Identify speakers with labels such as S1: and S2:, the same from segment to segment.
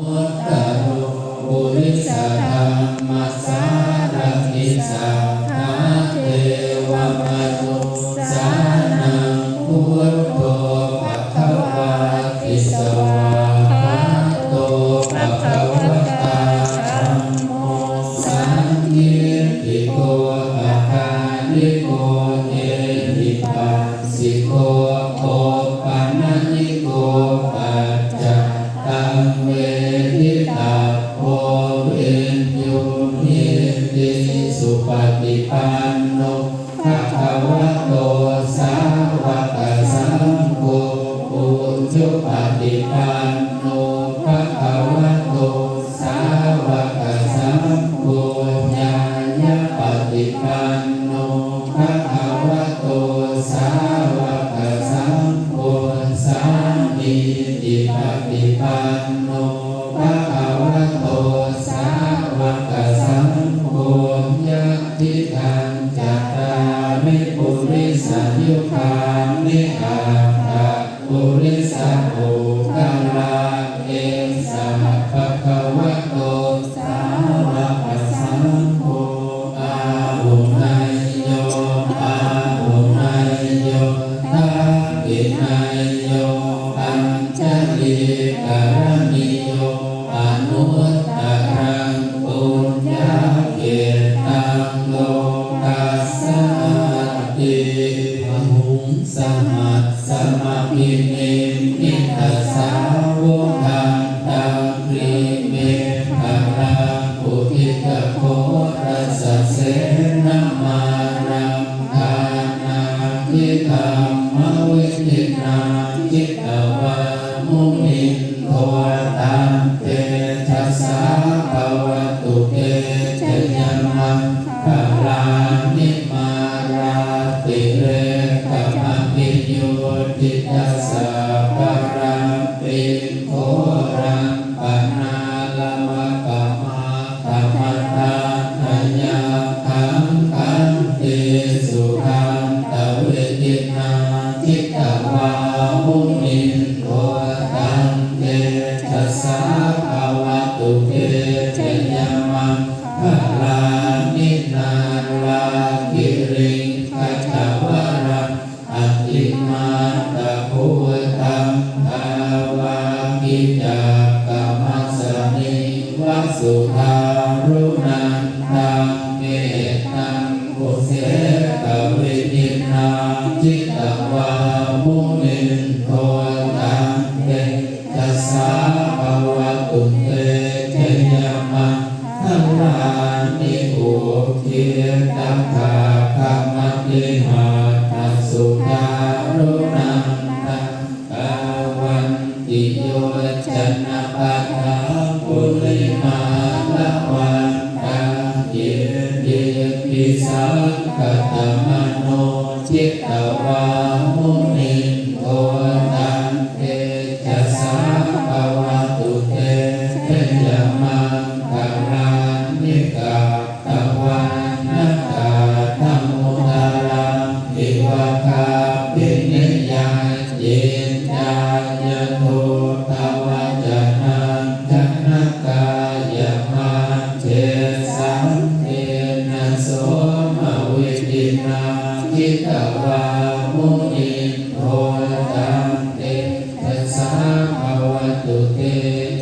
S1: มุตตโรปุริสธรรมสารทิสัทธาเทวมนุสสานังพุทโธภควาติสวากขาโตภควตาธัมโมสังฆิติโกอาคาลิโกเอหิปัสสิโกโอปันญิโกปัจจตังเวทิตาโพเวนโยนิติสุปฏิปันโนภะคะวะโตสาวกสังโฆปุญจุปฏิปันโนภะคะวะโตสาวกสังโฆญาณปฏิปันโนภะคะวะโตสาวกสังโฆสามีติปฏิปันโนภะคะวะโตสาวกสังโฆญาติทันจัตตาริปุริสยุคานิอาภะปุริสโภคลาเอสมะภะคะวะโตสาวกสังโฆอาหุนายโยอาหุนายโยทักขินายโยอัญชลีกรณิโยอนุตตรังปุญญาเกตังโลกัสสติอหุงสหัสสมะพิเนมิทัสสาวกังตังตรีเมฆราปุถิกโครัสเสนามารังคานาทิธรรมวิธินาจิตตวามุนินโทตังเตทัสสะภวตุเตชยมังคาลานิมาราติเรกมะปิโยติตัสสะปะรังปิโครังปนาลมะกะมาธรรมตาทัญญาขังขันติสุขันตเวทินาจิตตวามุนินโทตังเตทัสสะภวตุเตชยมังคาลานินาลาคิริงคัจฉวรังอติมาตะโพธังภาวากิจากกามัสสนิวัสสุทารุนันตังเมตังอุเสกเวทินาจิตตวามุนินโทตังเตทัสสะภวตุเตชยมังคาลานิโอเทตังคาคามติหาทัสสุทารุนันตังกาวันติโยชนะปัฏฐาปุริมาละวันตังเยเยปิสังกตมโนจิตตวามุนินโทตังเตทัสสะภวตุเตชยมังคาลานิกาตวันนัตตาธัมมุตตารังอิวะคาปินิยาเยญาญโทตวะจนังจันนกายมาเทสังเทนะโสมวิตินาจิตตวามุนินโทตังเตทัสสะภวตุเต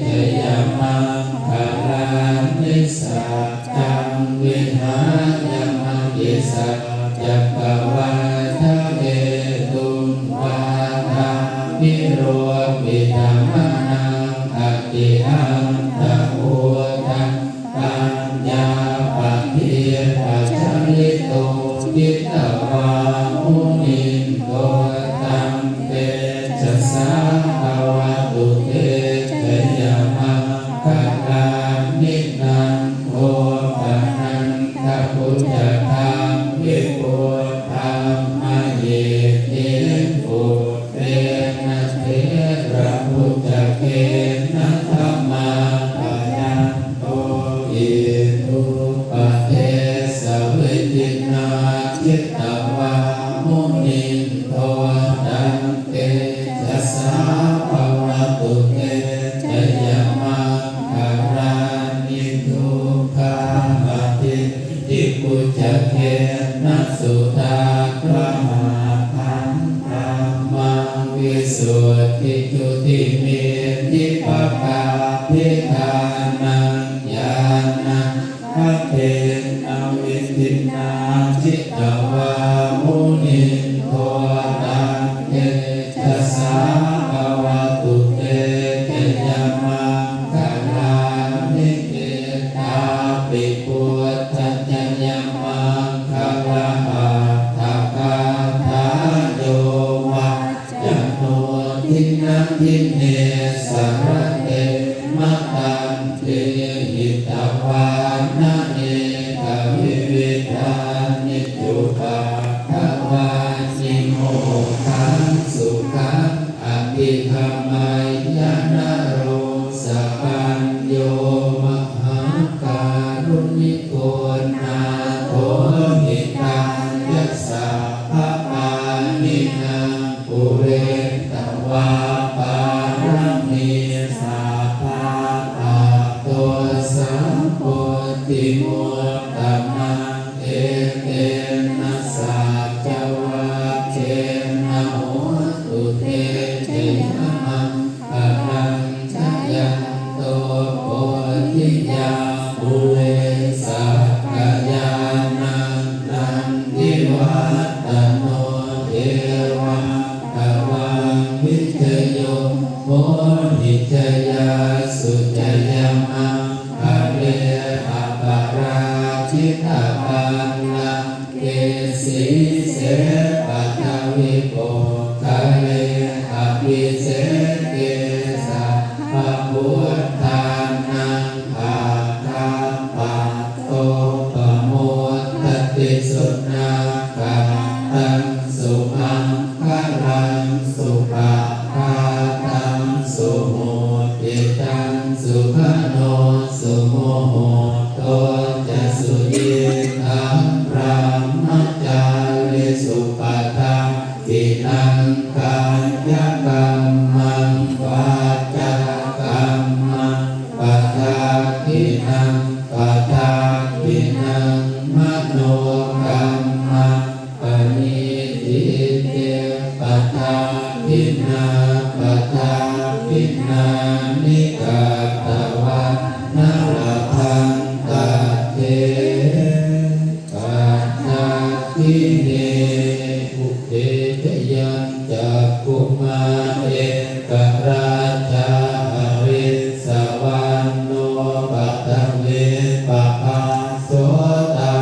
S1: ชยมังคาลานิสัจจังวิหายมังยิสัจจักขวาทะเอตุนวาทามิโรปิธัมมังอติอันตะโอตังปัญญาปะเทียปัจจลิโตจิตตวามุนินโทตังเตทัสสะภวตุเตชยมังคาลานินันโทปะนันทพุทธธรรมวิปุตธรรมเยเทปุเตนะเทระพุทธเกนะธัมมา เตหิตวานะเนกวิวิธานิจุปาทวานิโมขังสุขังอภิธรรมัยยนะโรสปัญโยมหาการุณิโกนาโถหิตังยัสสะภะปานินังปุเรตวาปารมีสาภาตาโตสัมโพธิมุตตมังเอเตนะสัจวะเจนะโหตุเตเจยมังปะรังชยันโตโพธิยาปุเรสักกายานันตันทิวัตโนเทวังตวังวิเชโยโมหิจยาสุจยมังภเรอปาราชิตาปันลังเกสีเสปัทวิโกทะเลอภิเสเกสะภะพุทธานังภาคาปัตโตปโมทตติสุนากังตังสุมังคลังสุภาคาตังสุโมติตังสุขโนสุโมโหโตจะสุยิทังพระมัจจาริสุปทังกินังกัญญกัมมังวาจากัมมังปัทากินังปัทากินังมโนกัมมังปณิทิเตปัทากินาปัทากินานิกาตวะนาลพังตะเทปัทธาทิเนอุเททยัญจักขุมาเอกราชาหริสวานโนปัตตเวปา